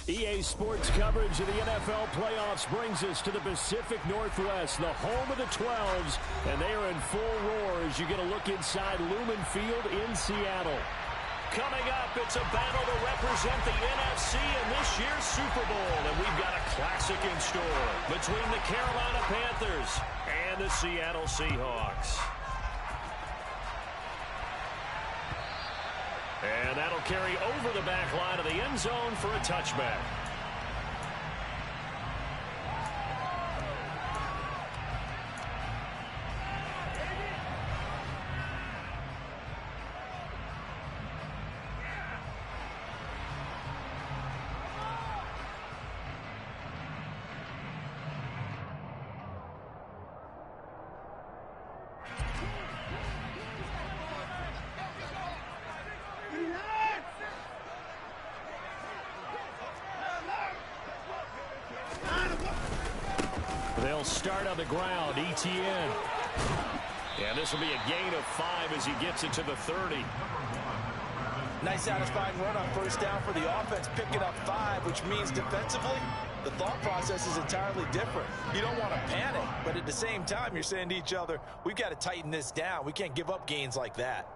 EA Sports coverage of the NFL playoffs brings us to the Pacific Northwest, the home of the 12s, and they are in full roar as you get a look inside Lumen Field in Seattle. Coming up, it's a battle to represent the NFC in this year's Super Bowl, and we've got a classic in store between the Carolina Panthers and the Seattle Seahawks. And that'll carry over the back line of the end zone for a touchback. They'll start on the ground, ETN. And this will be a gain of 5 as he gets it to the 30. Nice satisfying run on first down for the offense, picking up 5, which means defensively, the thought process is entirely different. You don't want to panic, but at the same time, you're saying to each other, we've got to tighten this down. We can't give up gains like that.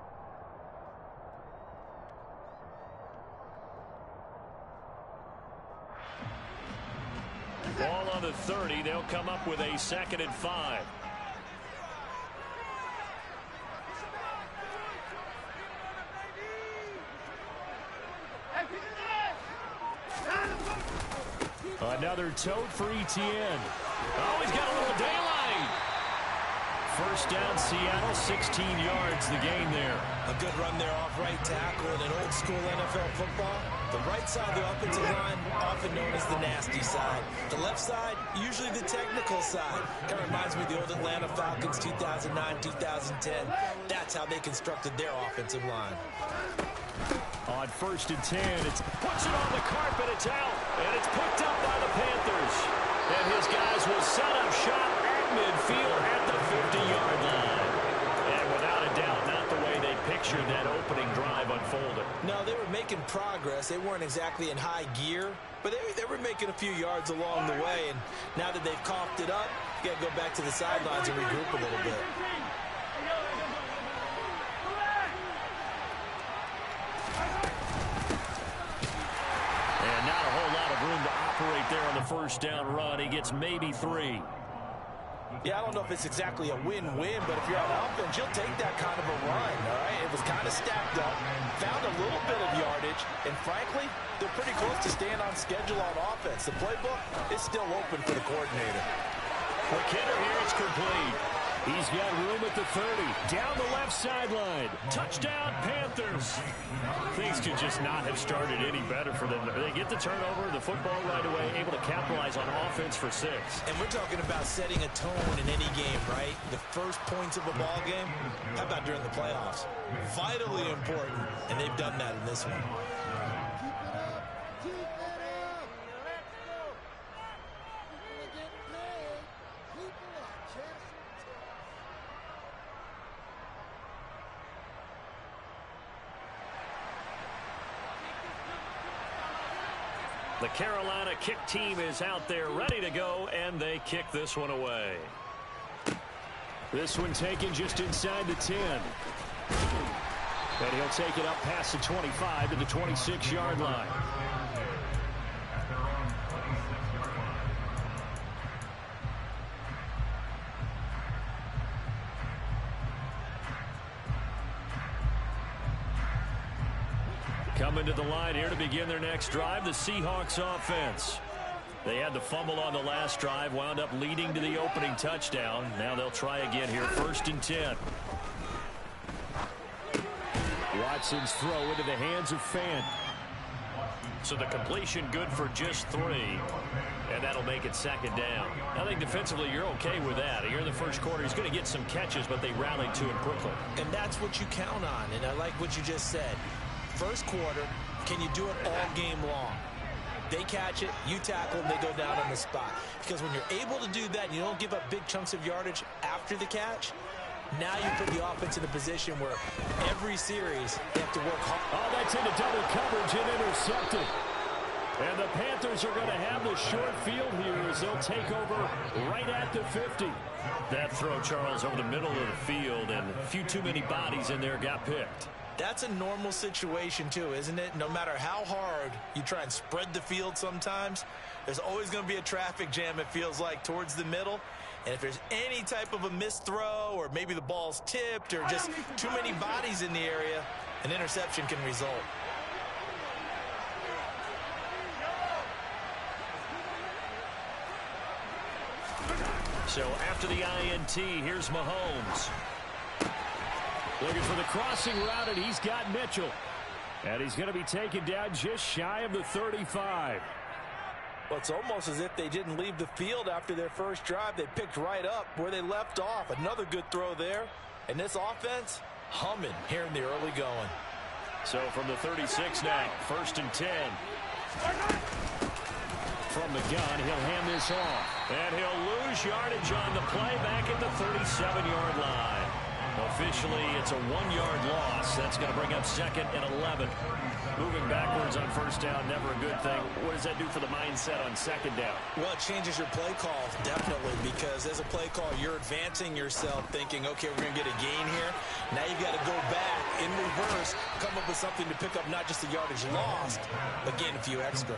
Ball on the 30. They'll come up with a 2nd and 5. Another tote for ETN. Oh, he's got a little daylight. First down, Seattle, 16 yards, the gain there. A good run there off right tackle in an old school NFL football. The right side of the offensive line, often known as the nasty side. The left side, usually the technical side. Kind of reminds me of the old Atlanta Falcons 2009, 2010. That's how they constructed their offensive line. On 1st and 10, it puts it on the carpet, it's out, and it's picked up by the Panthers. And his guys will set up shop at midfield at the 50-yard line. And without a doubt, not the way they pictured that opening drive unfolded. No, they were making progress. They weren't exactly in high gear, but they were making a few yards along the way. And now that they've coughed it up, you got to go back to the sidelines and regroup a little bit. And not a whole lot of room to operate there on the first down run. He gets maybe 3. Yeah, I don't know if it's exactly a win-win, but if you're on offense, you'll take that kind of a run, all right? It was kind of stacked up, found a little bit of yardage, and frankly, they're pretty close to staying on schedule on offense. The playbook is still open for the coordinator. McKinnon here, it's complete. He's got room at the 30. Down the left sideline. Touchdown, Panthers. Things could just not have started any better for them. They get the turnover, the football right away, able to capitalize on offense for 6. And we're talking about setting a tone in any game, right? The first points of a ball game. How about during the playoffs? Vitally important, and they've done that in this one. The Carolina kick team is out there ready to go, and they kick this one away. This one taken just inside the 10. And he'll take it up past the 25 to the 26-yard line. Coming to the line here to begin their next drive, the Seahawks offense. They had the fumble on the last drive, wound up leading to the opening touchdown. Now they'll try again here, 1st and 10. Watson's throw into the hands of Fant. So the completion good for just 3. And that'll make it 2nd down. I think defensively you're okay with that. Here in the first quarter, he's going to get some catches, but they rallied to him quickly. And that's what you count on, and I like what you just said. First quarter, can you do it all game long? They catch it, you tackle, and they go down on the spot. Because when you're able to do that and you don't give up big chunks of yardage after the catch, now you put the offense in a position where every series they have to work hard. Oh, that's into double coverage and intercepted. And the Panthers are going to have the short field here as they'll take over right at the 50. That throw, Charles, over the middle of the field, and a few too many bodies in there got picked. That's a normal situation, too, isn't it? No matter how hard you try and spread the field sometimes, there's always going to be a traffic jam, it feels like, towards the middle. And if there's any type of a missed throw or maybe the ball's tipped or just too many bodies in the area, an interception can result. So after the INT, here's Mahomes. Looking for the crossing route, and he's got Mitchell. And he's going to be taken down just shy of the 35. Well, it's almost as if they didn't leave the field after their first drive. They picked right up where they left off. Another good throw there. And this offense, humming here in the early going. So from the 36 now, 1st and 10. From the gun, he'll hand this off. And he'll lose yardage on the play back at the 37-yard line. Officially, it's a 1-yard loss. That's going to bring up 2nd and 11. Moving backwards on 1st down, never a good thing. What does that do for the mindset on 2nd down? Well, it changes your play call, definitely, because as a play call, you're advancing yourself thinking, okay, we're going to get a gain here. Now you've got to go back in reverse, come up with something to pick up not just the yardage lost, but gain a few extra.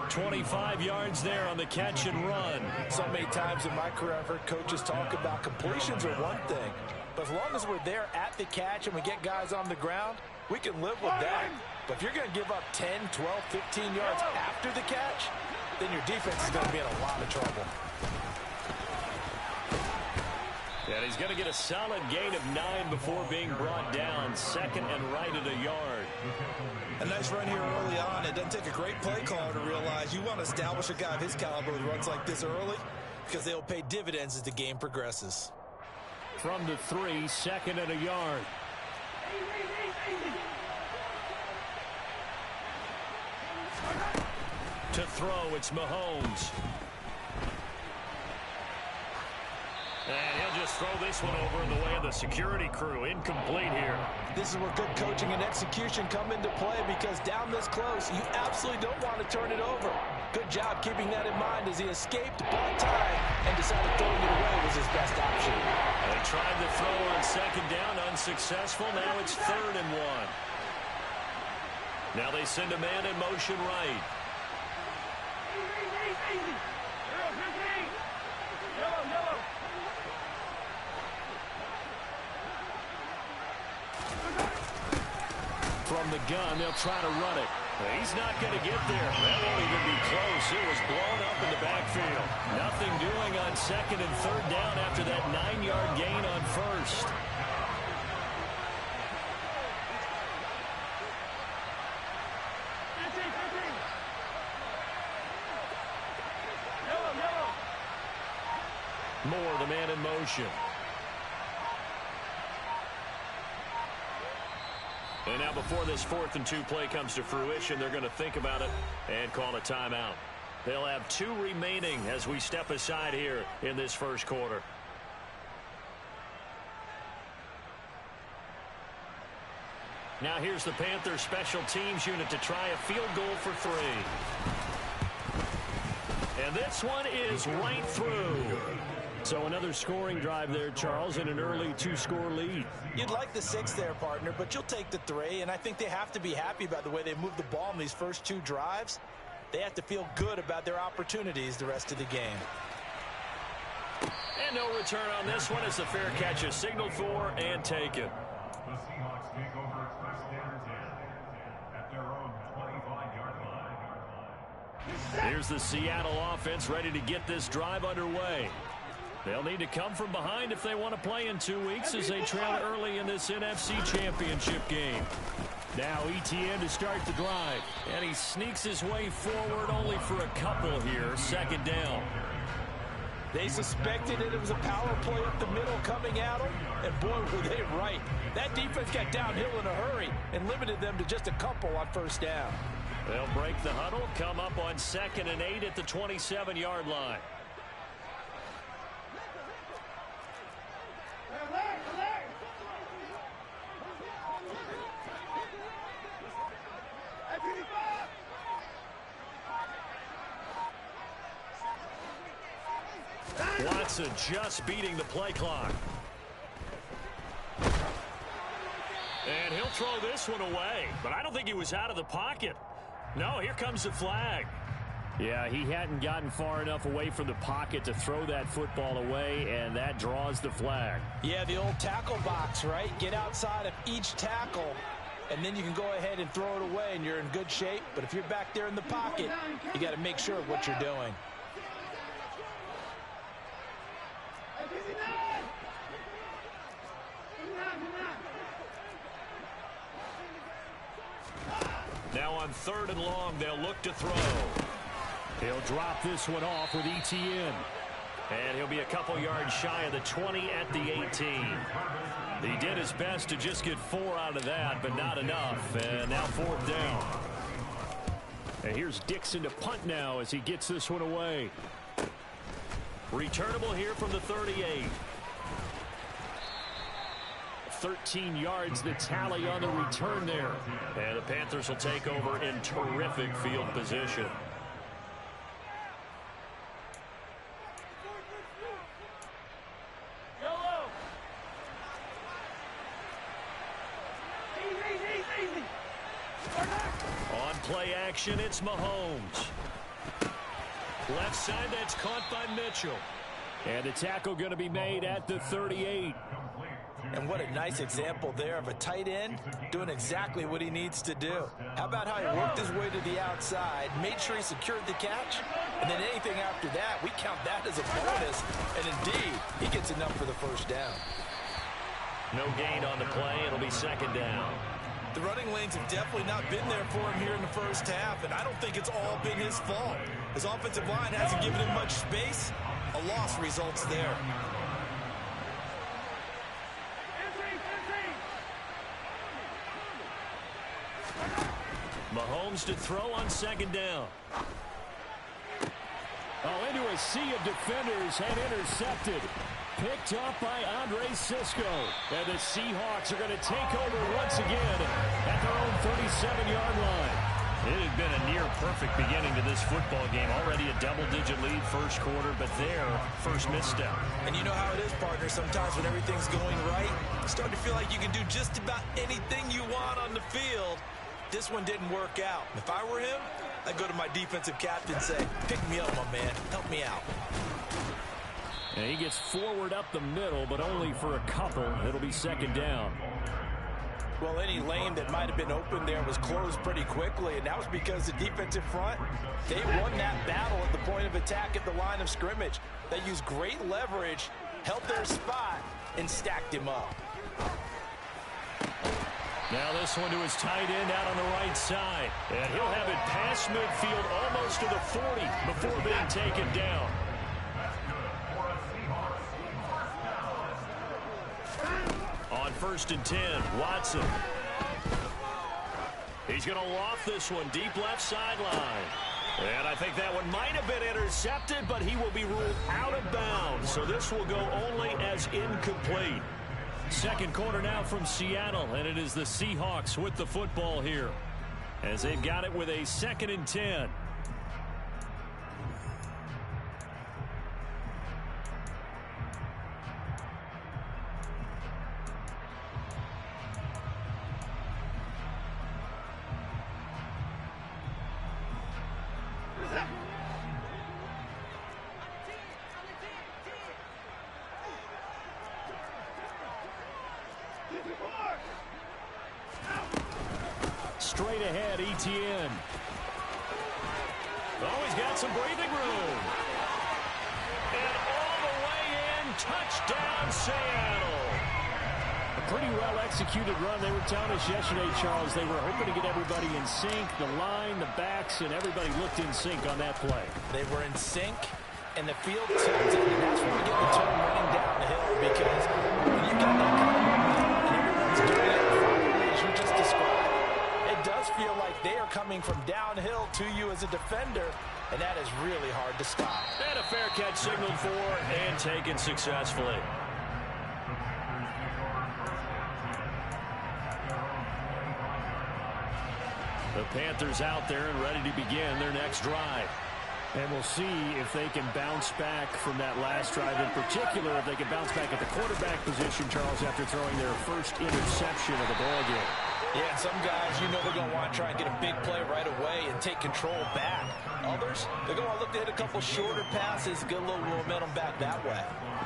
25 yards there on the catch and run. So many times in my career, I've heard coaches talk about completions are one thing, but as long as we're there at the catch and we get guys on the ground, we can live with that. But if you're going to give up 10, 12, 15 yards after the catch, then your defense is going to be in a lot of trouble. And he's going to get a solid gain of 9 before being brought down. 2nd and right at a yard. A nice run here early on. It doesn't take a great play caller to realize you want to establish a guy of his caliber who runs like this early because they'll pay dividends as the game progresses. From the 3, 2nd and a yard. To throw, it's Mahomes. And he'll just throw this one over in the way of the security crew. Incomplete here. This is where good coaching and execution come into play because down this close, you absolutely don't want to turn it over. Good job keeping that in mind as he escaped, bought time, and decided throwing it away was his best option. They tried the throw on 2nd down, unsuccessful. Now it's 3rd and 1. Now they send a man in motion right. From the gun, they'll try to run it. He's not going to get there. That won't even be close. It was blown up in the backfield. Nothing doing on 2nd and 3rd down after that 9-yard gain on 1st. Moore, the man in motion. And now before this 4th and 2 play comes to fruition, they're going to think about it and call a timeout. They'll have 2 remaining as we step aside here in this 1st quarter. Now here's the Panthers special teams unit to try a field goal for 3. And this one is right through. So another scoring drive there, Charles, and an early 2-score lead. You'd like the 6 there, partner, but you'll take the 3, and I think they have to be happy about the way they moved the ball in these first 2 drives. They have to feel good about their opportunities the rest of the game. And no return on this one as the fair catch is signaled for and taken. The Seahawks take over first and 10 at their own 25-yard line. Here's the Seattle offense ready to get this drive underway. They'll need to come from behind if they want to play in 2 weeks as they trail early in this NFC Championship game. Now ETN to start the drive, and he sneaks his way forward only for a couple here. 2nd down. They suspected it was a power play up the middle coming at them, and boy, were they right. That defense got downhill in a hurry and limited them to just a couple on 1st down. They'll break the huddle, come up on 2nd and 8 at the 27-yard line. Watson just beating the play clock. And he'll throw this one away, but I don't think he was out of the pocket. No, here comes the flag. Yeah, he hadn't gotten far enough away from the pocket to throw that football away, and that draws the flag. Yeah, the old tackle box, right? Get outside of each tackle, and then you can go ahead and throw it away, and you're in good shape. But if you're back there in the pocket, you got to make sure of what you're doing. Now on 3rd and long, they'll look to throw. He'll drop this one off with ETN. And he'll be a couple yards shy of the 20 at the 18. He did his best to just get 4 out of that, but not enough. And now 4th down. And here's Dixon to punt now as he gets this one away. Returnable here from the 38. 13 yards the tally on the return there. And the Panthers will take over in terrific field position. On play action, it's Mahomes. Left side, that's caught by Mitchell. And the tackle going to be made at the 38. And what a nice example there of a tight end doing exactly what he needs to do. How about how he worked his way to the outside, made sure he secured the catch, and then anything after that, we count that as a bonus. And indeed, he gets enough for the first down. No gain on the play. It'll be 2nd down. The running lanes have definitely not been there for him here in the first half, and I don't think it's all been his fault. His offensive line hasn't given him much space. A loss results there. Mahomes to throw on 2nd down. Oh, into a sea of defenders and intercepted. Picked up by Andre Sisco. And the Seahawks are going to take over once again at their own 37-yard line. It had been a near-perfect beginning to this football game. Already a double-digit lead first quarter, but their first misstep. And you know how it is, partner. Sometimes when everything's going right, you start to feel like you can do just about anything you want on the field. This one didn't work out. If I were him, I'd go to my defensive captain and say, pick me up, my man. Help me out. And he gets forward up the middle, but only for a couple. It'll be 2nd down. Well, any lane that might have been open there was closed pretty quickly, and that was because the defensive front, they won that battle at the point of attack at the line of scrimmage. They used great leverage, held their spot, and stacked him up. Now this one to his tight end out on the right side. And he'll have it past midfield almost to the 40 before being taken down. On 1st and 10, Watson. He's going to loft this one deep left sideline. And I think that one might have been intercepted, but he will be ruled out of bounds. So this will go only as incomplete. 2nd quarter now from Seattle, and it is the Seahawks with the football here as they've got it with a 2nd and 10. Straight ahead, ETN. Oh, he's got some breathing room. And all the way in, touchdown, Seattle. A pretty well-executed run. They were telling us yesterday, Charles, they were hoping to get everybody in sync, the line, the backs, and everybody looked in sync on that play. They were in sync, and the field tilted, and that's when we get the term running down the hill, because when you've got that kind of momentum and everyone's doing it properly, as you just described, it does feel like they are coming from downhill to you as a defender, and that is really hard to stop. And a fair catch signaled for and taken successfully. The Panthers out there and ready to begin their next drive. And we'll see if they can bounce back from that last drive, in particular, if they can bounce back at the quarterback position, Charles, after throwing their first interception of the ballgame. Yeah, and some guys, you know they're going to want to try and get a big play right away and take control back. Others, they're going to look to hit a couple shorter passes, get a little momentum back that way.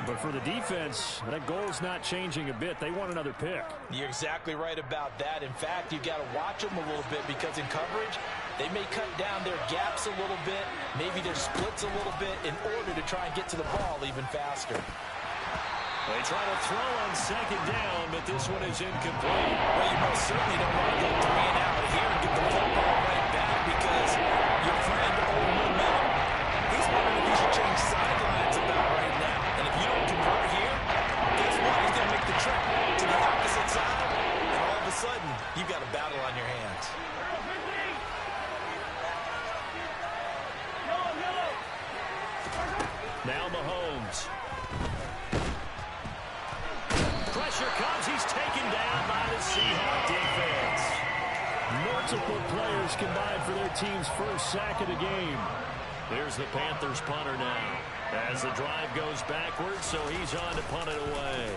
But for the defense, that goal's not changing a bit. They want another pick. You're exactly right about that. In fact, you got to watch them a little bit because in coverage, they may cut down their gaps a little bit, maybe their splits a little bit in order to try and get to the ball even faster. They try to throw on second down, but this one is incomplete. Well, you most certainly don't want to go 3 and out here and get the football right back because your friend, old momentum, he's wondering if he should change sidelines about right now. And if you don't convert here, guess what? He's going to make the trip to the opposite side, and all of a sudden, you've got a battle on your hands. Now Mahomes. Pressure comes. He's taken down by the Seahawk defense. Multiple players combined for their team's first sack of the game. Here's the Panthers punter now. As the drive goes backwards, so he's on to punt it away.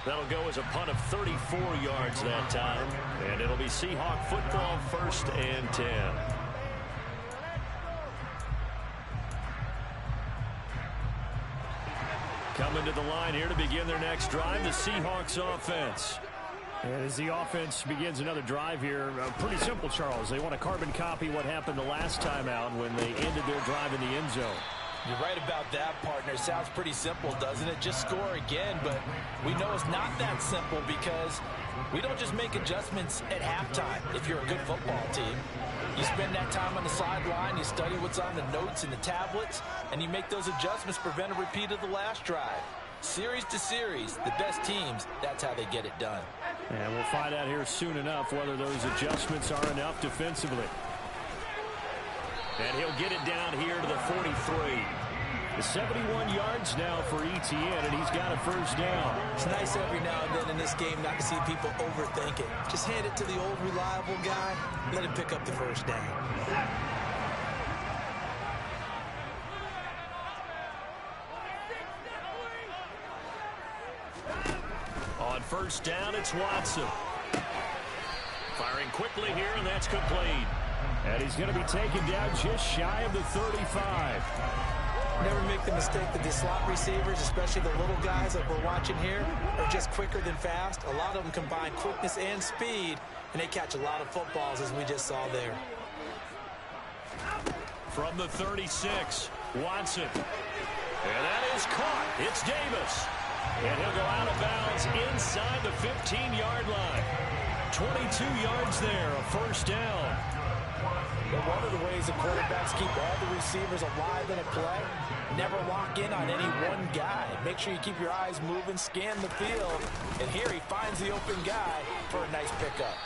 That'll go as a punt of 34 yards that time. And it'll be Seahawk football, 1st and 10. Coming to the line here to begin their next drive, the Seahawks offense. And as the offense begins another drive here, pretty simple, Charles. They want to carbon copy what happened the last time out when they ended their drive in the end zone. You're right about that, partner. Sounds pretty simple, doesn't it? Just score again, but we know it's not that simple because we don't just make adjustments at halftime if you're a good football team. You spend that time on the sideline, you study what's on the notes and the tablets, and you make those adjustments to prevent a repeat of the last drive. Series to series, the best teams, that's how they get it done. And we'll find out here soon enough whether those adjustments are enough defensively. And he'll get it down here to the 43. The 71 yards now for Etienne, and he's got a first down. It's nice every now and then in this game not to see people overthink it. Just hand it to the old reliable guy, let him pick up the first down. On first down, it's Watson. Firing quickly here, and that's complete. And he's going to be taken down just shy of the 35. Never make the mistake that the slot receivers, especially the little guys that we're watching here, are just quicker than fast. A lot of them combine quickness and speed, and they catch a lot of footballs, as we just saw there. From the 36, Watson. And that is caught. It's Davis. And he'll go out of bounds inside the 15-yard line. 22 yards there, a first down. But one of the ways the quarterbacks keep all the receivers alive in a play, never lock in on any one guy. Make sure you keep your eyes moving, scan the field, and here he finds the open guy for a nice pickup.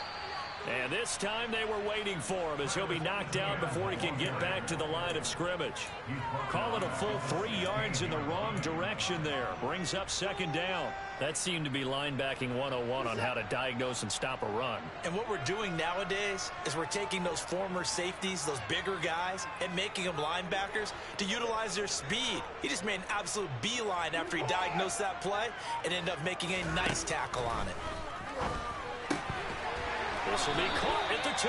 And this time they were waiting for him as he'll be knocked out before he can get back to the line of scrimmage. Call it a full 3 yards in the wrong direction there. Brings up second down. That seemed to be linebacking 101 on how to diagnose and stop a run. And what we're doing nowadays is we're taking those former safeties, those bigger guys, and making them linebackers to utilize their speed. He just made an absolute beeline after he diagnosed that play and ended up making a nice tackle on it. This will be caught at the 2.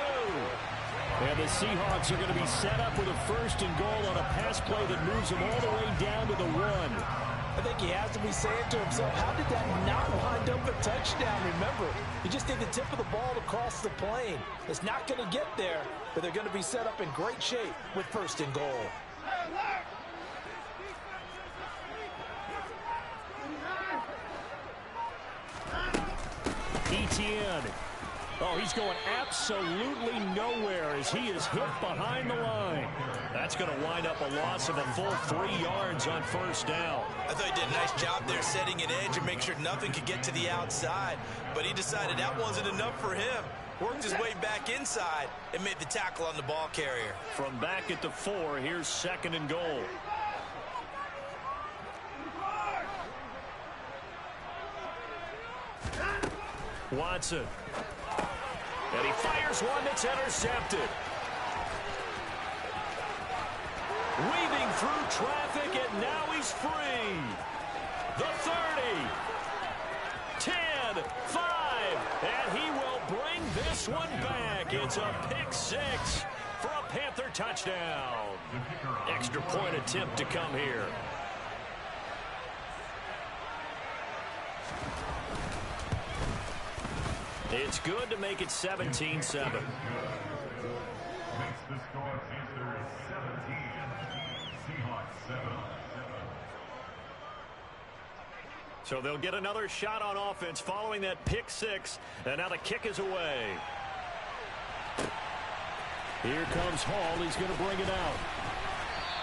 And the Seahawks are going to be set up with a first and goal on a pass play that moves them all the way down to the 1. I think he has to be saying to himself, how did that not wind up a touchdown? Remember, he just did the tip of the ball across the plane. It's not going to get there, but they're going to be set up in great shape with first and goal. Etienne. Oh, he's going absolutely nowhere as he is hit behind the line. That's going to wind up a loss of a full 3 yards on first down. I thought he did a nice job there setting an edge and make sure nothing could get to the outside. But he decided that wasn't enough for him. Worked his way back inside and made the tackle on the ball carrier. From back at the 4, here's second and goal. Watson. And he fires one that's intercepted. Weaving through traffic, and now he's free. The 30, 10, 5, and he will bring this one back. It's a pick six for a Panther touchdown. Extra point attempt to come here. It's good to make it 17-7. Makes the score Panthers 17, Seahawks 7. So they'll get another shot on offense following that pick six. And now the kick is away. Here comes Hall. He's going to bring it out.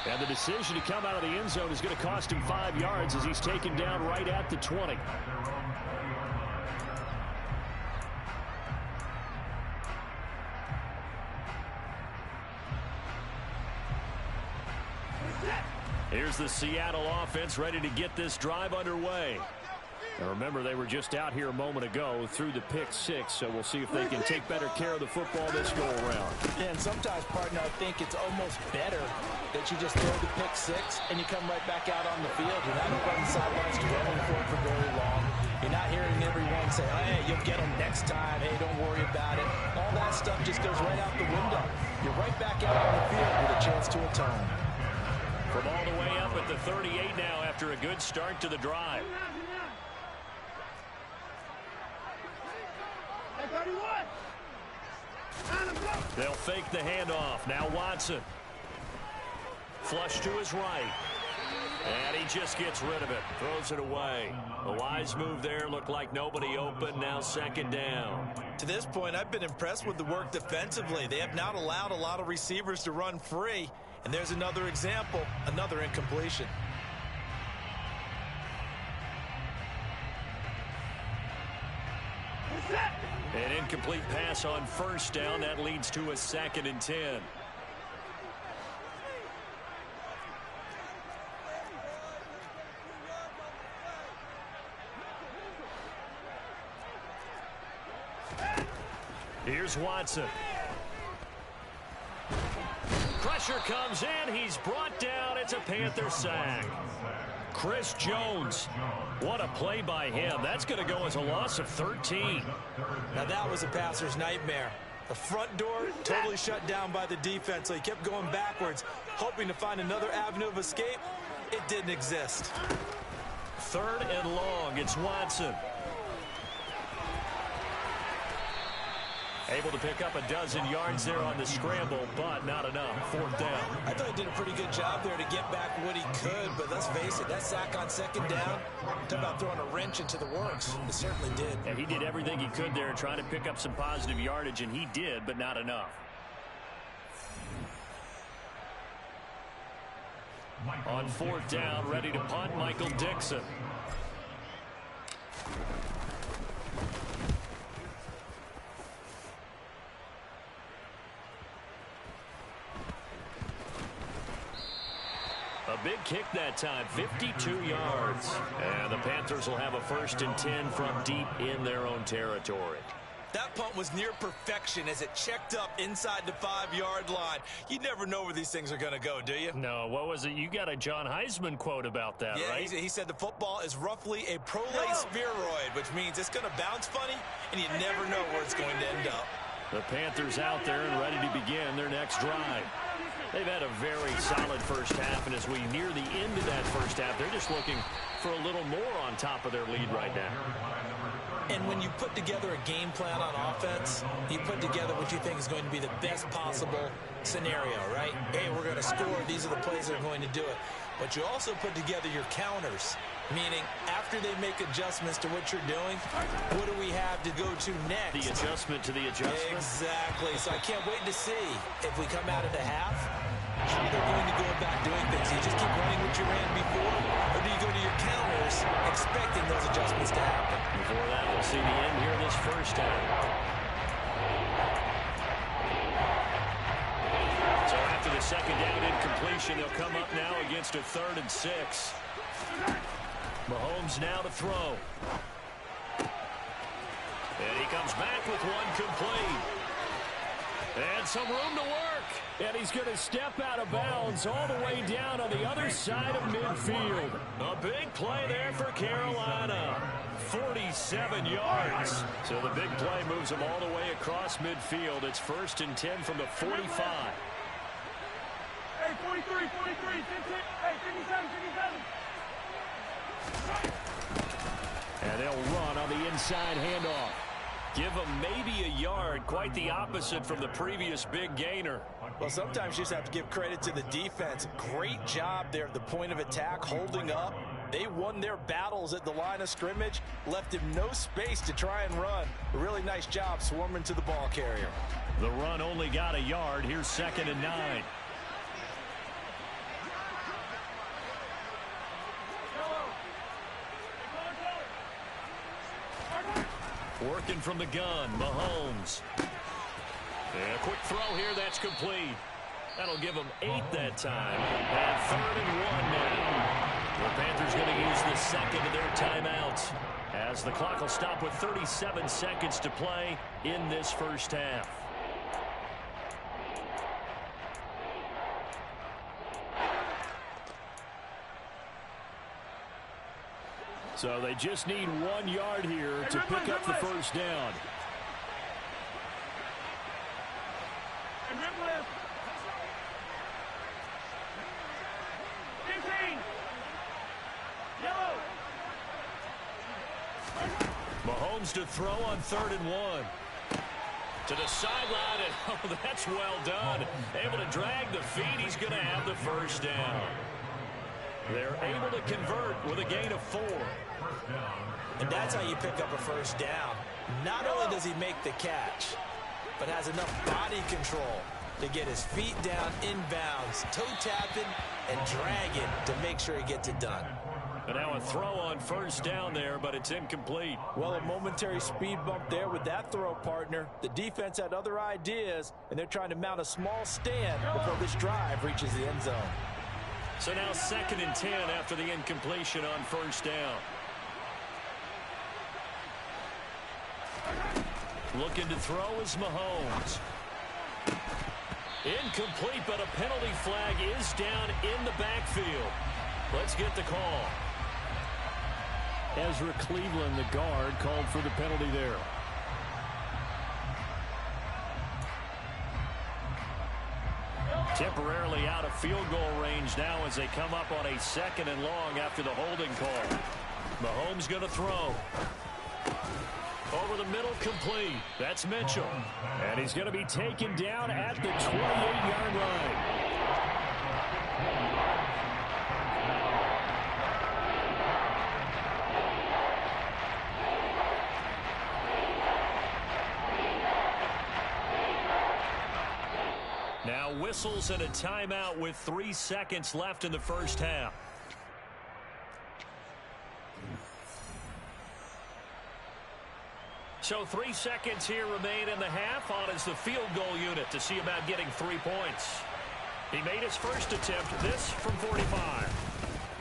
And the decision to come out of the end zone is going to cost him 5 yards as he's taken down right at the 20. Here's the Seattle offense ready to get this drive underway. And remember, they were just out here a moment ago through the pick six, so we'll see if they can take better care of the football this go-around. Yeah, and sometimes, partner, I think it's almost better that you just throw the pick six and you come right back out on the field. You're not on the sidelines dwelling for it for very long. You're not hearing everyone say, hey, you'll get them next time. Hey, don't worry about it. All that stuff just goes right out the window. You're right back out on the field with a chance to atone. From all the way up at the 38 now after a good start to the drive. They'll fake the handoff. Now Watson. Flush to his right. And he just gets rid of it. Throws it away. A wise move there. Looked like nobody open. Now second down. To this point, I've been impressed with the work defensively. They have not allowed a lot of receivers to run free. And there's another example, another incompletion. An incomplete pass on first down. That leads to a 2nd and 10. Here's Watson. Pressure comes in. He's brought down. It's a Panther sack. Chris Jones. What a play by him. That's going to go as a loss of 13. Now that was a passer's nightmare. The front door totally shut down by the defense, so he kept going backwards, hoping to find another avenue of escape. It didn't exist. 3rd and long. It's Watson. Able to pick up a dozen yards there on the scramble, but not enough. 4th down. I thought he did a pretty good job there to get back what he could, but let's face it, that sack on 2nd down, talk about throwing a wrench into the works. It certainly did. And he did everything he could there trying to pick up some positive yardage, and he did, but not enough. On 4th down, ready to punt, Michael Dixon. A big kick that time, 52 yards. And the Panthers will have a 1st and 10 from deep in their own territory. That punt was near perfection as it checked up inside the 5-yard line. You never know where these things are going to go, do you? No, what was it? You got a John Heisman quote about that, yeah, right? He said the football is roughly a prolate spheroid, which means it's going to bounce funny, and you never know where it's going to end up. The Panthers out there and ready to begin their next drive. They've had a very solid first half, and as we near the end of that first half, they're just looking for a little more on top of their lead right now. And when you put together a game plan on offense, you put together what you think is going to be the best possible scenario, right? Hey, we're going to score. These are the plays that are going to do it. But you also put together your counters, meaning after they make adjustments to what you're doing, what do we have to go to next? The adjustment to the adjustment? Exactly. So I can't wait to see if we come out of the half, how they're going to go about doing things. Do you just keep running what you ran before, or do you go to your counters expecting those adjustments to happen? Before that, we'll see the end here this first half. So after the 2nd down incompletion, they'll come up now against a 3rd and 6. Mahomes now to throw. And he comes back with one complete. And some room to work. And he's going to step out of bounds all the way down on the other side of midfield. A big play there for Carolina. 47 yards. So the big play moves them all the way across midfield. It's 1st and 10 from the 45. Hey, 43, 43, 15, hey, 57, 57. And they'll run on the inside handoff. Give them maybe a yard, quite the opposite from the previous big gainer. Well, sometimes you just have to give credit to the defense. Great job there at the point of attack, holding up. They won their battles at the line of scrimmage, left him no space to try and run. A really nice job swarming to the ball carrier. The run only got a yard. Here's 2nd and 9. Working from the gun, Mahomes. And a quick throw here, that's complete. That'll give them 8 that time. And 3rd and 1 now. The Panthers going to use the second of their timeouts, as the clock will stop with 37 seconds to play in this first half. So they just need 1 yard here to pick up the first down. Mahomes to throw on 3rd and 1. To the sideline, and oh, that's well done. Able to drag the feet. He's going to have the first down. They're able to convert with a gain of 4. And that's how you pick up a first down. Not only does he make the catch, but has enough body control to get his feet down inbounds, toe tapping and dragging to make sure he gets it done. And now a throw on first down there, but it's incomplete. Well, a momentary speed bump there with that throw, partner. The defense had other ideas, and they're trying to mount a small stand before this drive reaches the end zone. So now 2nd and 10 after the incompletion on first down. Looking to throw is Mahomes. Incomplete, but a penalty flag is down in the backfield. Let's get the call. Ezra Cleveland, the guard, called for the penalty there. Temporarily out of field goal range now as they come up on a 2nd and long after the holding call. Mahomes going to throw. Over the middle, complete. That's Mitchell. And he's going to be taken down at the 28-yard line. Now whistles and a timeout with 3 seconds left in the first half. So 3 seconds here remain in the half. On is the field goal unit to see about getting 3 points. He made his first attempt, this from 45.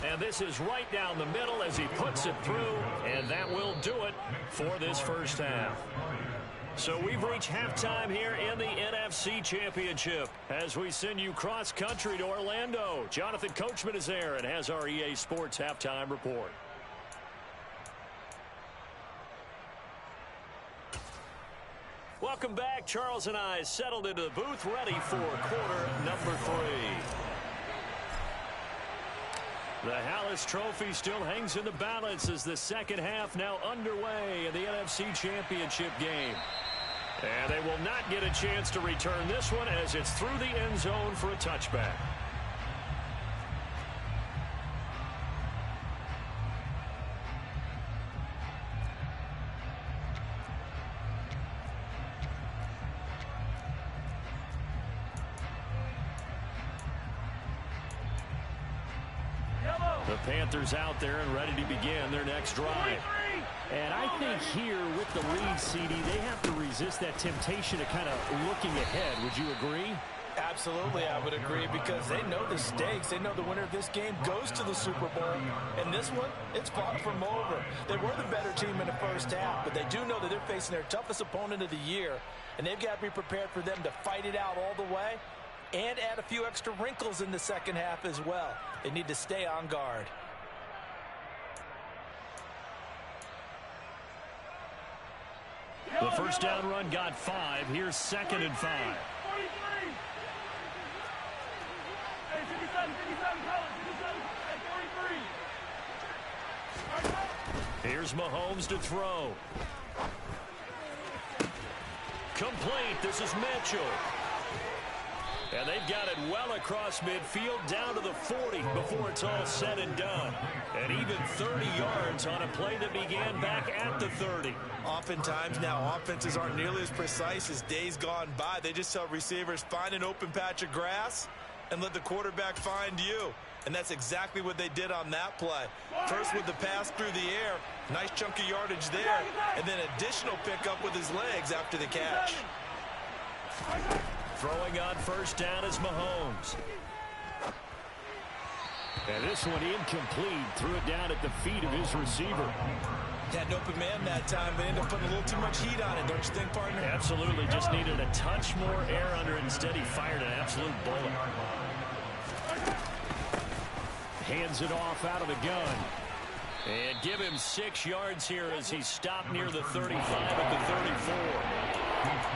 And this is right down the middle as he puts it through, and that will do it for this first half. So we've reached halftime here in the NFC Championship as we send you cross-country to Orlando. Jonathan Coachman is there and has our EA Sports halftime report. Welcome back. Charles and I settled into the booth, ready for quarter number 3. The Hallis Trophy still hangs in the balance as the second half now underway in the NFC Championship game. And they will not get a chance to return this one as it's through the end zone for a touchback. The Panthers out there and ready to begin their next drive. And I think here with the lead, CD, they have to resist that temptation of kind of looking ahead. Would you agree? Absolutely, I would agree, because they know the stakes. They know the winner of this game goes to the Super Bowl. And this one, it's far from over. They were the better team in the first half, but they do know that they're facing their toughest opponent of the year, and they've got to be prepared for them to fight it out all the way and add a few extra wrinkles in the second half as well. They need to stay on guard. The first down run got 5. Here's 2nd and 5. Here's Mahomes to throw. Complete. This is Mitchell. And they've got it well across midfield down to the 40 before it's all said and done. And even 30 yards on a play that began back at the 30. Oftentimes now, offenses aren't nearly as precise as days gone by. They just tell receivers, find an open patch of grass and let the quarterback find you. And that's exactly what they did on that play. First with the pass through the air, nice chunk of yardage there, and then additional pickup with his legs after the catch. Throwing on first down is Mahomes. And this one incomplete. Threw it down at the feet of his receiver. Had an open man that time, but ended up putting a little too much heat on it, don't you think, partner? Absolutely. Just needed a touch more air under it. Instead, he fired an absolute bullet. Hands it off out of the gun. And give him 6 yards here as he stopped near the 35 at the 34.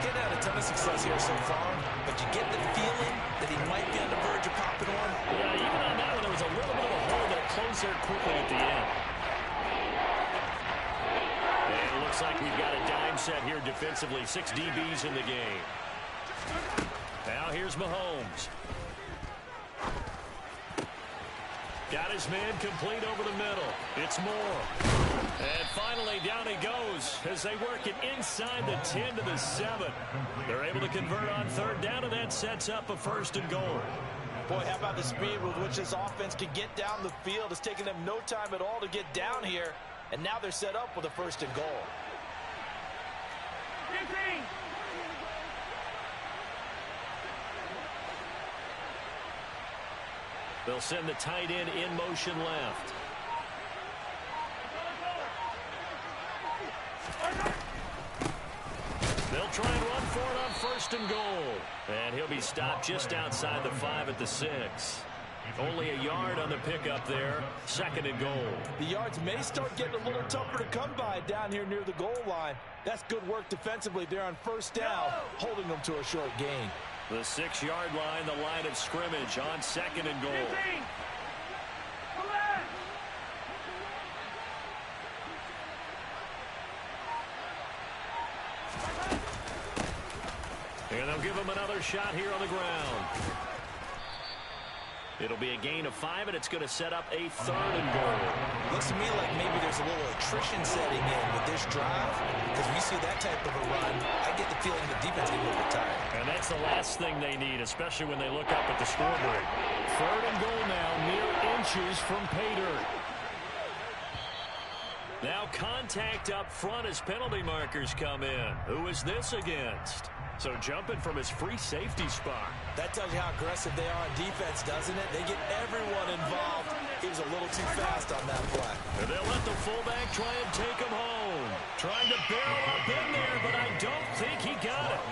Getting had a ton of success here so far, but you get the feeling that he might be on the verge of popping one. Yeah, even on that one, there was a little bit of a hole that closed there quickly at the end. And it looks like we've got a dime set here defensively. 6 DBs in the game. Now here's Mahomes. Got his man complete over the middle. It's Moore. And finally, down he goes as they work it inside the 10 to the 7. They're able to convert on third down, and that sets up a 1st and goal. Boy, how about the speed with which this offense can get down the field? It's taking them no time at all to get down here, and now they're set up with a 1st and goal. 15. They'll send the tight end in motion left. They'll try and run for it on 1st and goal. And he'll be stopped just outside the 5 at the 6. Only a yard on the pickup there. 2nd and goal. The yards may start getting a little tougher to come by down here near the goal line. That's good work defensively there on 1st down, holding them to a short gain. The 6-yard line, the line of scrimmage on 2nd and goal. 15. And they'll give him another shot here on the ground. It'll be a gain of 5, and it's going to set up a 3rd and goal. Looks to me like maybe there's a little attrition setting in with this drive, because when you see that type of a run, I get the feeling the defense is a little bit tired. And that's the last thing they need, especially when they look up at the scoreboard. 3rd and goal now, mere inches from pay dirt. Now contact up front as penalty markers come in. Who is this against? So jumping from his free safety spot. That tells you how aggressive they are on defense, doesn't it? They get everyone involved. He was a little too fast on that play. And they'll let the fullback try and take him home. Trying to barrel up in there, but I don't think he got it.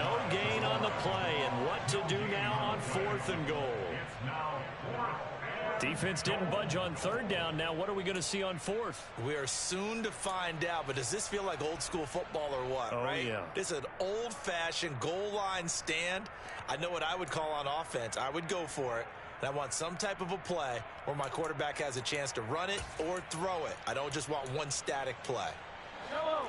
No gain on the play, and what to do now on 4th and goal. Defense didn't budge on 3rd down. Now what are we going to see on 4th? We are soon to find out, but does this feel like old school football or what, right? Yeah. This is an old-fashioned goal line stand. I know what I would call on offense. I would go for it, and I want some type of a play where my quarterback has a chance to run it or throw it. I don't just want one static play. Yellow.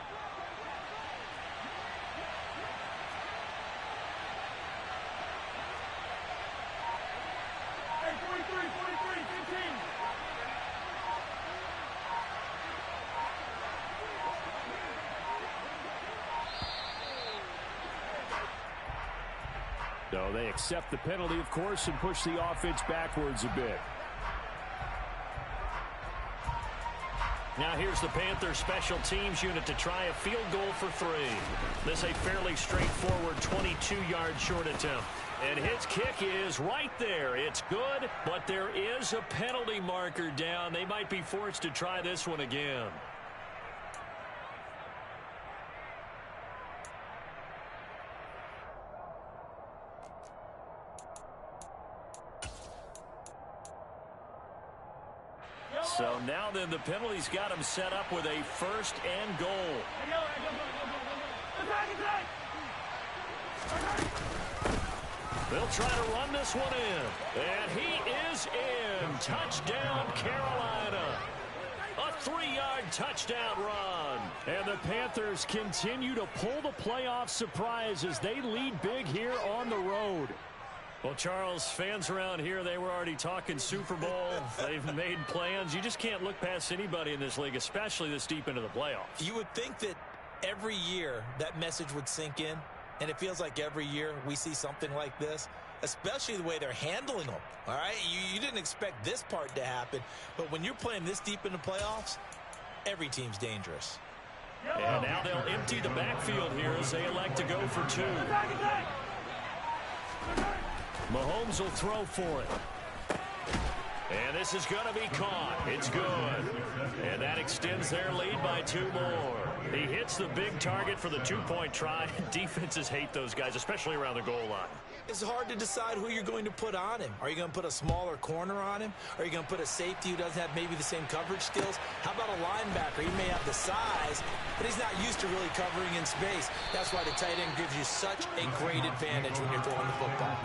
Hey, 43, 15. So they accept the penalty, of course, and push the offense backwards a bit. Now here's the Panthers special teams unit to try a field goal for 3. This a fairly straightforward 22-yard short attempt. And his kick is right there. It's good, but there is a penalty marker down. They might be forced to try this one again. So now then the penalty's got him set up with a 1st and goal. They'll try to run this one in. And he is in. Touchdown, Carolina. A 3-yard touchdown run. And the Panthers continue to pull the playoff surprise as they lead big here on the road. Well, Charles, fans around here, they were already talking Super Bowl. They've made plans. You just can't look past anybody in this league, especially this deep into the playoffs. You would think that every year that message would sink in, and it feels like every year we see something like this, especially the way they're handling them. All right, you didn't expect this part to happen, but when you're playing this deep in the playoffs, every team's dangerous. And now they'll empty the backfield here as they elect to go for 2. Mahomes will throw for it. And this is going to be caught. It's good. And that extends their lead by 2 more. He hits the big target for the 2-point try. Defenses hate those guys, especially around the goal line. It's hard to decide who you're going to put on him. Are you going to put a smaller corner on him? Are you going to put a safety who doesn't have maybe the same coverage skills? How about a linebacker? He may have the size, but he's not used to really covering in space. That's why the tight end gives you such a great advantage when you're throwing the football.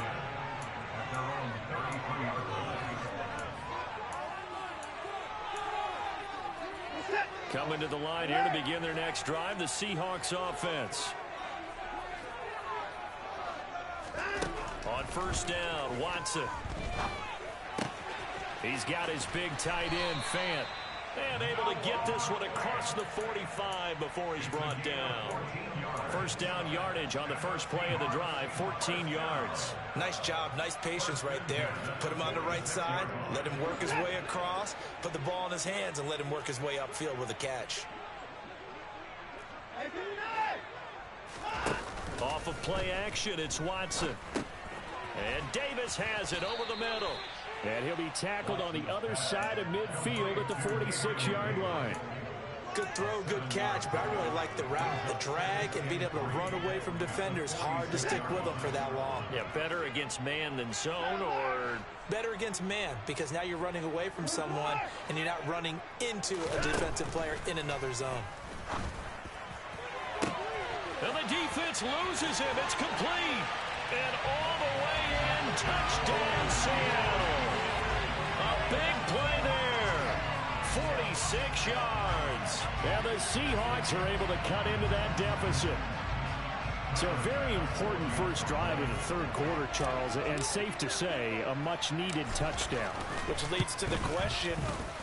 Coming to the line here to begin their next drive, the Seahawks offense. On 1st down, Watson. He's got his big tight end, Fant. And able to get this one across the 45 before he's brought down. 1st down yardage on the first play of the drive, 14 yards. Nice job, nice patience right there. Put him on the right side, let him work his way across, put the ball in his hands, and let him work his way upfield with a catch. Off of play action, it's Watson. And Davis has it over the middle. And he'll be tackled on the other side of midfield at the 46-yard line. Good throw, good catch, but I really like the route. The drag and being able to run away from defenders. Hard to stick with them for that long. Yeah, better against man than zone, or? Better against man, because now you're running away from someone and you're not running into a defensive player in another zone. And the defense loses him. It's complete. And all the way in, touchdown Seattle. A big play there. 46 yards. And the Seahawks are able to cut into that deficit. So a very important first drive of the 3rd quarter, Charles, and safe to say, a much-needed touchdown. Which leads to the question,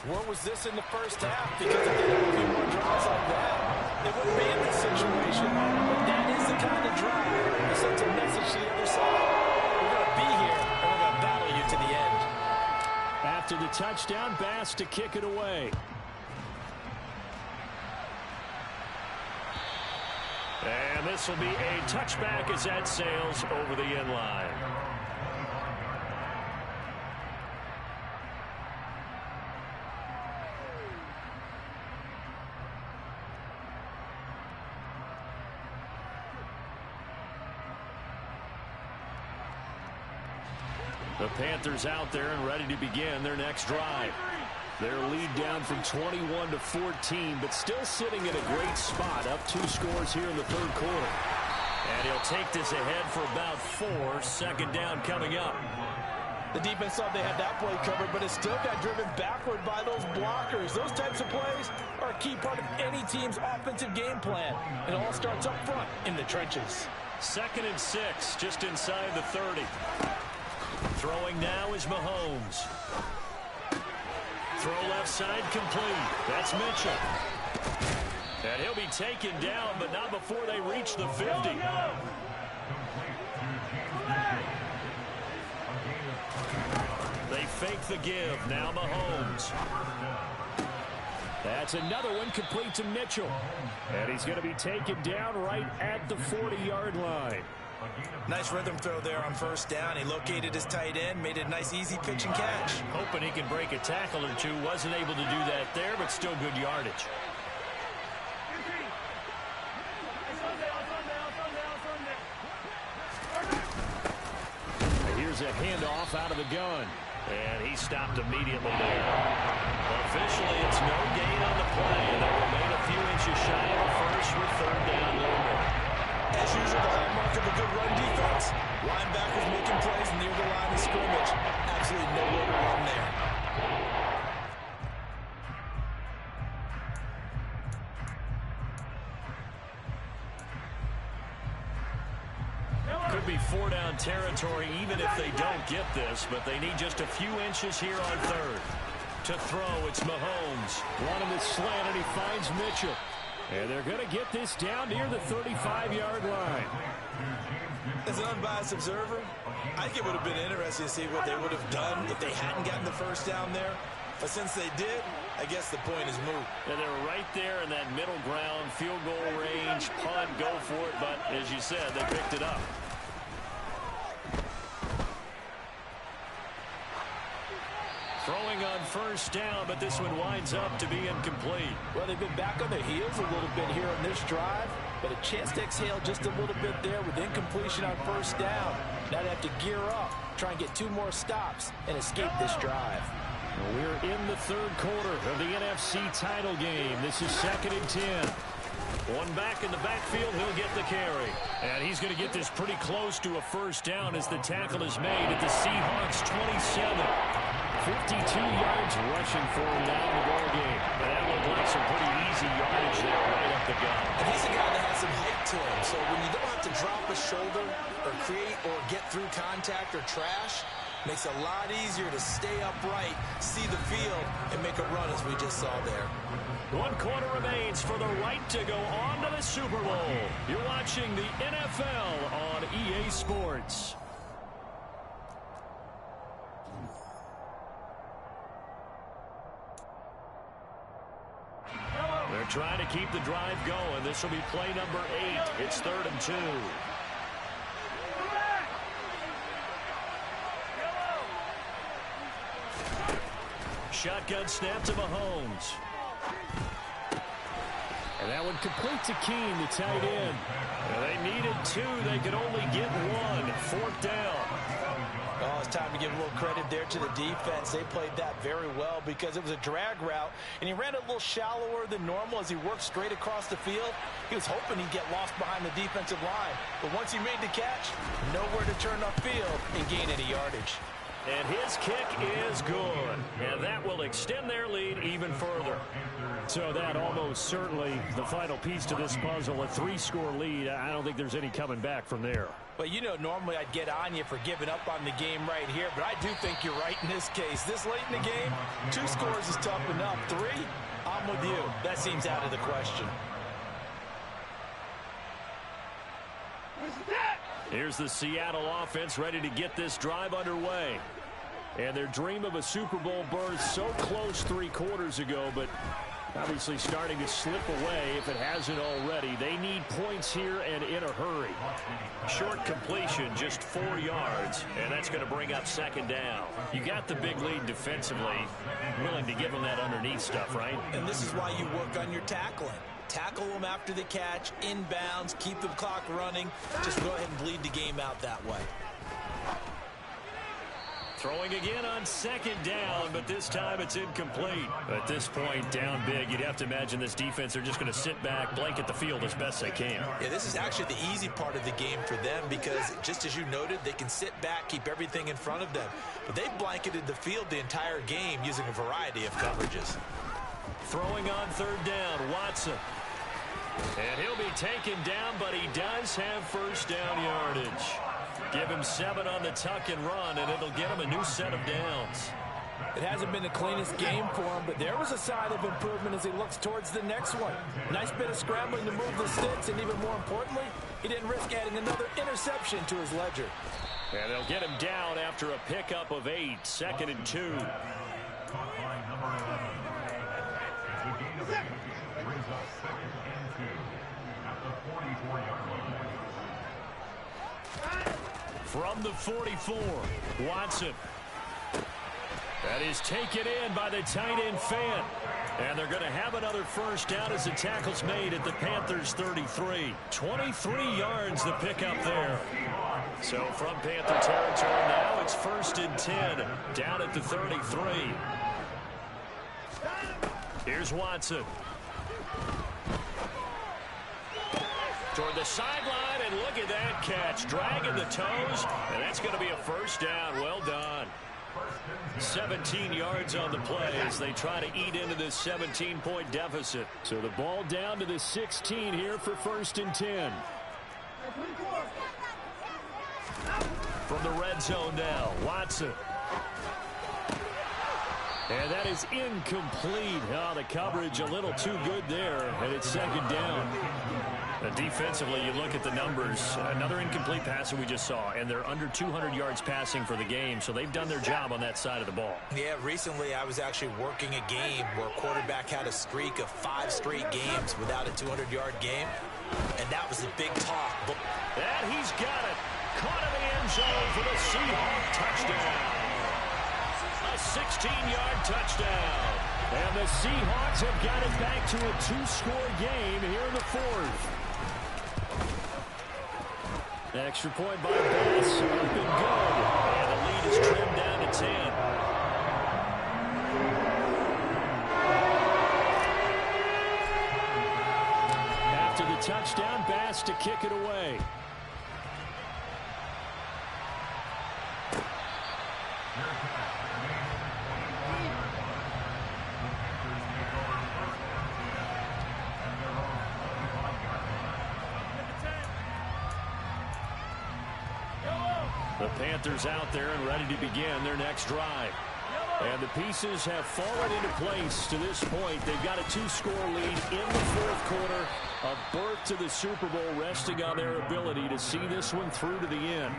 where was this in the first half? Because if they had a few more drives like that, they wouldn't be in this situation. But that is the kind of drive that sends a message to the other side. We're going to be here, and we're going to battle you to the end. After the touchdown, Bass to kick it away. And this will be a touchback as that sails over the end line. The Panthers out there and ready to begin their next drive. Their lead down from 21 to 14, but still sitting in a great spot, up 2 scores here in the 3rd quarter. And he'll take this ahead for about 4. 2nd down coming up. The defense thought they had that play covered, but it still got driven backward by those blockers. Those types of plays are a key part of any team's offensive game plan. It all starts up front in the trenches. 2nd and 6, just inside the 30. Throwing now is Mahomes. Throw left side complete. That's Mitchell. And he'll be taken down, but not before they reach the 50. They fake the give. Now Mahomes. That's another one complete to Mitchell. And he's going to be taken down right at the 40-yard line. Nice rhythm throw there on first down. He located his tight end, made it a nice easy pitch and catch. Hoping he can break a tackle or two. Wasn't able to do that there, but still good yardage. Here's a handoff out of the gun. And he stopped immediately there. Officially, it's no gain on the play. And they'll remain a few inches shy of the first with third down looming. As usual, the hallmark of a good run defense. Linebackers making plays near the line of scrimmage. Absolutely nowhere to run there. Could be four-down territory even if they don't get this, but they need just a few inches here on third. To throw, it's Mahomes. Running the slant, and he finds Mitchell. And they're going to get this down near the 35-yard line. As an unbiased observer, I think it would have been interesting to see what they would have done if they hadn't gotten the first down there. But since they did, I guess the point is moot. And they were right there in that middle ground, field goal range, punt, go for it. But as you said, they picked it up. Throwing on first down, but this one winds up to be incomplete. Well, they've been back on their heels a little bit here on this drive, but a chance to exhale just a little bit there with incompletion on first down. Now they have to gear up, try and get 2 more stops, and escape this drive. We're in the third quarter of the NFC title game. This is 2nd and 10. One back in the backfield, he'll get the carry. And he's going to get this pretty close to a first down as the tackle is made at the Seahawks 27. 52 yards rushing for him now in the ball game. And that looked like some pretty easy yardage there right up the gut. And he's a guy that has some height to him. So when you don't have to drop a shoulder or create or get through contact or trash, makes it a lot easier to stay upright, see the field, and make a run as we just saw there. 1 quarter remains for the right to go on to the Super Bowl. You're watching the NFL on EA Sports. They're trying to keep the drive going. This will be play number 8. It's 3rd and 2. Shotgun snap to Mahomes. And that one complete to Keene, the tight end. And they needed 2. They could only get 1. 4th down. Oh, it's time to give a little credit there to the defense. They played that very well because it was a drag route, and he ran a little shallower than normal as he worked straight across the field. He was hoping he'd get lost behind the defensive line. But once he made the catch, nowhere to turn upfield and gain any yardage. And his kick is good. And that will extend their lead even further. So that almost certainly the final piece to this puzzle, a 3-score lead. I don't think there's any coming back from there. Well, you know, normally I'd get on you for giving up on the game right here, but I do think you're right in this case. This late in the game, 2 scores is tough enough. 3, I'm with you. That seems out of the question. Here's the Seattle offense ready to get this drive underway. And their dream of a Super Bowl berth so close 3 quarters ago, but obviously starting to slip away if it hasn't already. They need points here and in a hurry. Short completion, just 4 yards, and that's going to bring up 2nd down. You got the big lead defensively, willing to give them that underneath stuff, right? And this is why you work on your tackling. Tackle them after the catch, inbounds, keep the clock running. Just go ahead and bleed the game out that way. Throwing again on 2nd down, but this time it's incomplete. At this point, down big, you'd have to imagine this defense are just going to sit back, blanket the field as best they can. Yeah, this is actually the easy part of the game for them because, just as you noted, they can sit back, keep everything in front of them. But they've blanketed the field the entire game using a variety of coverages. Throwing on 3rd down, Watson. And he'll be taken down, but he does have first down yardage. Give him 7 on the tuck and run, and it'll get him a new set of downs. It hasn't been the cleanest game for him, but there was a sign of improvement as he looks towards the next one. Nice bit of scrambling to move the sticks, and even more importantly, he didn't risk adding another interception to his ledger. And they'll get him down after a pickup of 8, 2nd and 2. Caught by number 11. It's a gain of Brings up 2nd and 2 at the 44-yard line. From the 44, Watson. That is taken in by the tight end Fan. And they're going to have another first down as the tackle's made at the Panthers' 33. 23 yards the pickup there. So from Panther territory now, it's 1st and 10 down at the 33. Here's Watson. Toward the sideline, and look at that catch. Dragging the toes, and that's going to be a first down. Well done. 17 yards on the play as they try to eat into this 17-point deficit. So the ball down to the 16 here for 1st and 10. From the red zone now, Watson. And that is incomplete. Oh, the coverage a little too good there, and it's 2nd down. Defensively, you look at the numbers. Another incomplete pass that we just saw, and they're under 200 yards passing for the game, so they've done their job on that side of the ball. Yeah, recently I was actually working a game where a quarterback had a streak of 5 straight games without a 200-yard game, and that was the big talk. And he's got it. Caught in the end zone for the Seahawk touchdown. A 16-yard touchdown. And the Seahawks have got it back to a 2-score game here in the 4th. Extra point by Bass. Up and good. And the lead is trimmed down to 10. After the touchdown, Bass to kick it away. The Panthers out there and ready to begin their next drive. And the pieces have fallen into place to this point. They've got a 2-score lead in the 4th quarter. A berth to the Super Bowl resting on their ability to see this one through to the end.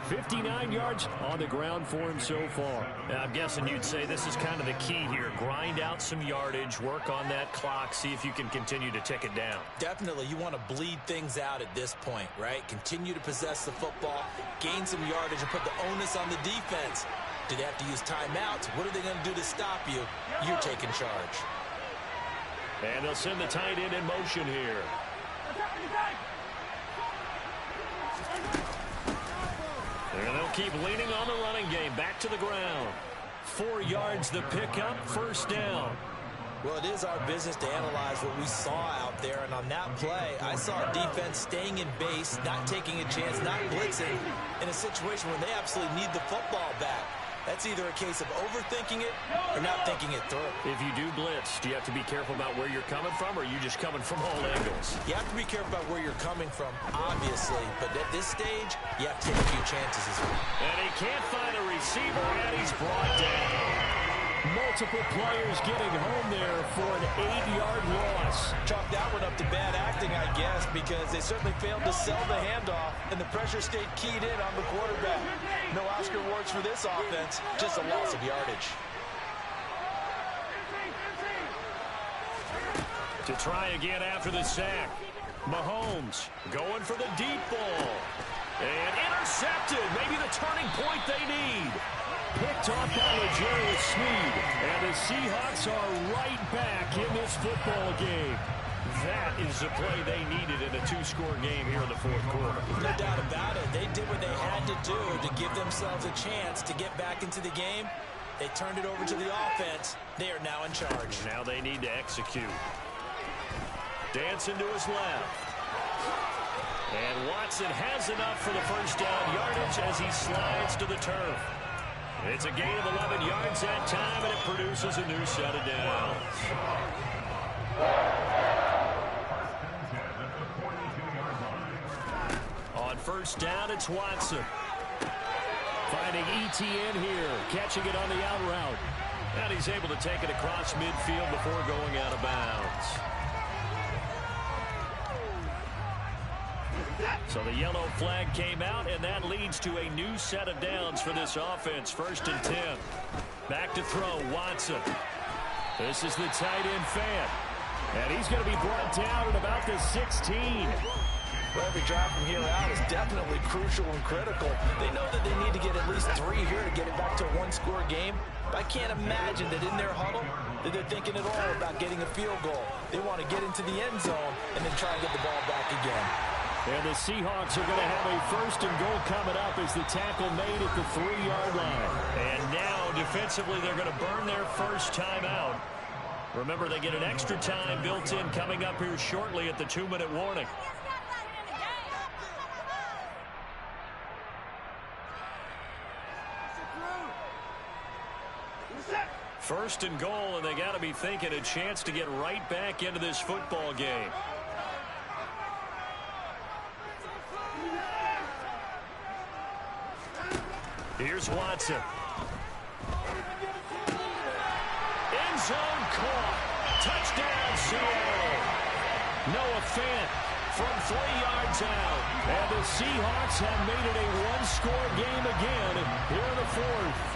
59 yards on the ground for him so far. Now, I'm guessing you'd say this is kind of the key here. Grind out some yardage, work on that clock, see if you can continue to tick it down. Definitely, you want to bleed things out at this point, right? Continue to possess the football, gain some yardage, and put the onus on the defense. Do they have to use timeouts? What are they going to do to stop you? You're taking charge. And they'll send the tight end in motion here. And they'll keep leaning on the running game. Back to the ground. 4 yards the pickup, first down. Well, it is our business to analyze what we saw out there. And on that play, I saw a defense staying in base, not taking a chance, not blitzing, in a situation where they absolutely need the football back. That's either a case of overthinking it or not thinking it through. If you do blitz, do you have to be careful about where you're coming from, or are you just coming from all angles? You have to be careful about where you're coming from, obviously. But at this stage, you have to take a few chances as well. And he can't find a receiver, and he's brought down. Multiple players getting home there for an 8-yard loss. Chalk that one up to bad acting, I guess, because they certainly failed to sell the handoff, and the pressure stayed keyed in on the quarterback. No Oscar awards for this offense, just a loss of yardage. To try again after the sack. Mahomes going for the deep ball. And intercepted. Maybe the turning point they need. Picked off by L'Jarius Sneed. And the Seahawks are right back in this football game. That is the play they needed in a 2-score game here in the 4th quarter. No doubt about it. They did what they had to do to give themselves a chance to get back into the game. They turned it over to the offense. They are now in charge. Now they need to execute. Dancing to his left. And Watson has enough for the first down yardage as he slides to the turf. It's a gain of 11 yards that time, and it produces a new set of downs. On first down, it's Watson. Finding ETN here, catching it on the out route. And he's able to take it across midfield before going out of bounds. So the yellow flag came out, and that leads to a new set of downs for this offense. 1st and 10. Back to throw, Watson. This is the tight end Fan. And he's going to be brought down at about the 16. Well, every drive from here out is definitely crucial and critical. They know that they need to get at least 3 here to get it back to a one-score game. But I can't imagine that in their huddle that they're thinking at all about getting a field goal. They want to get into the end zone and then try and get the ball back again. And the Seahawks are going to have a 1st and goal coming up as the tackle made at the 3-yard line. And now, defensively, they're going to burn their first timeout. Remember, they get an extra time built in coming up here shortly at the 2-minute warning. First and goal, and they got to be thinking a chance to get right back into this football game. Here's Watson. End zone caught. Touchdown, Seattle. Noah Fant from 3 yards out. And the Seahawks have made it a one-score game again here in the 4th.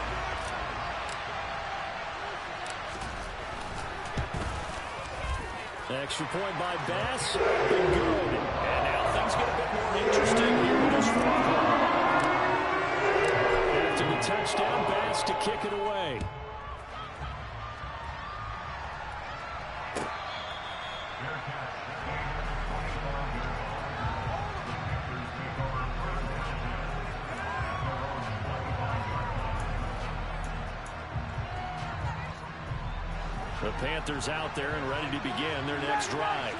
Extra point by Bass. Been good. And now things get a bit more interesting here in this 4th quarter. After the touchdown, Bass to kick it away. The Panthers out there and ready to begin their next drive.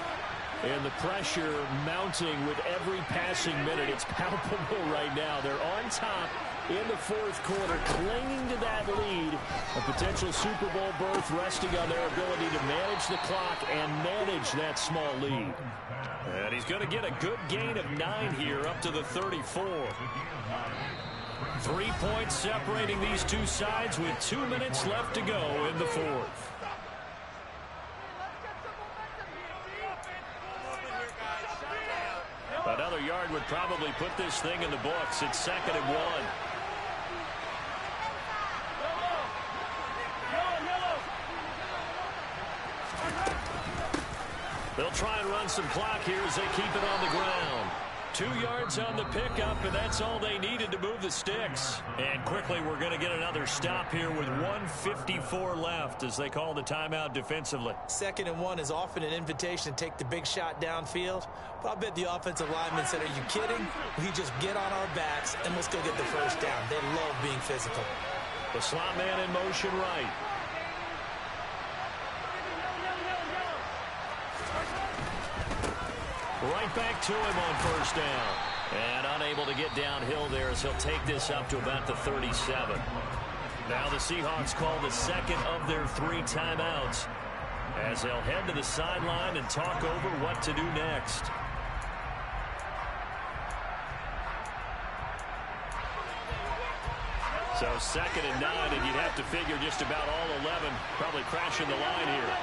And the pressure mounting with every passing minute. It's palpable right now. They're on top in the 4th quarter, clinging to that lead. A potential Super Bowl berth resting on their ability to manage the clock and manage that small lead. And he's going to get a good gain of 9 here up to the 34. 3 points separating these two sides with 2 minutes left to go in the 4th. Another yard would probably put this thing in the books. It's 2nd and 1. They'll try and run some clock here as they keep it on the ground. 2 yards on the pickup, and that's all they needed to move the sticks. And quickly, we're going to get another stop here with 1:54 left as they call the timeout defensively. 2nd and 1 is often an invitation to take the big shot downfield. But I bet the offensive lineman said, are you kidding? We just get on our backs and let's go get the first down. They love being physical. The slot man in motion right. Right back to him on 1st down. And unable to get downhill there as he'll take this up to about the 37. Now the Seahawks call the 2nd of their 3 timeouts as they'll head to the sideline and talk over what to do next. So 2nd and 9, and you'd have to figure just about all 11 probably crashing the line here.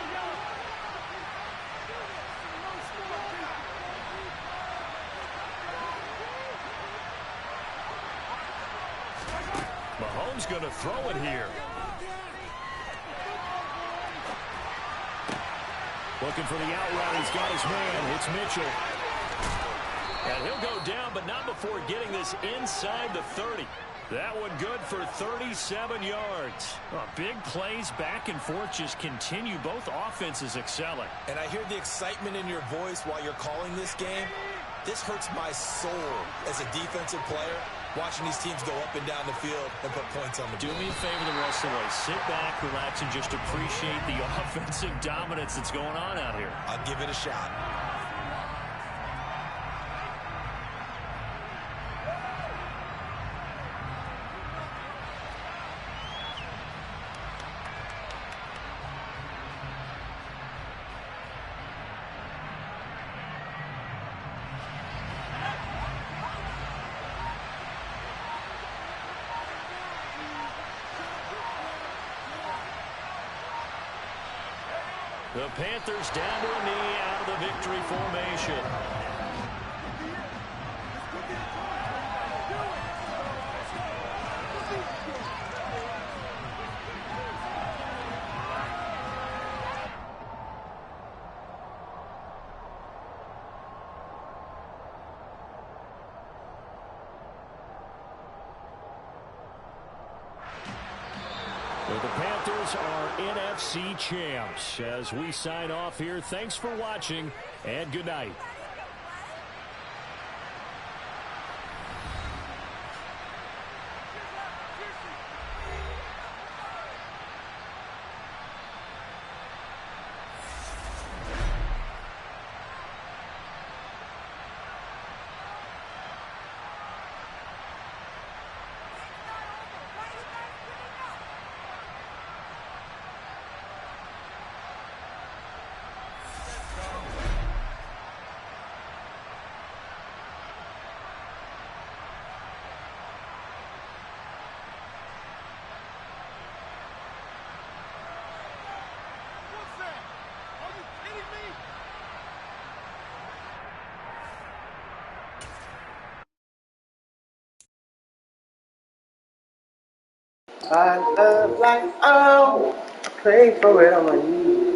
Mahomes going to throw it here. Looking for the out route. He's got his man. It's Mitchell. And he'll go down, but not before getting this inside the 30. That one good for 37 yards. Well, big plays back and forth just continue. Both offenses excelling. And I hear the excitement in your voice while you're calling this game. This hurts my soul as a defensive player, watching these teams go up and down the field and put points on the board. Do me a favor the rest of the way. Sit back, relax, and just appreciate the offensive dominance that's going on out here. I'll give it a shot. The Panthers down to a knee out of the victory formation. Well, the Panthers are NFC champs. As we sign off here, thanks for watching, and good night. I love like, oh, I pray for it on my knees.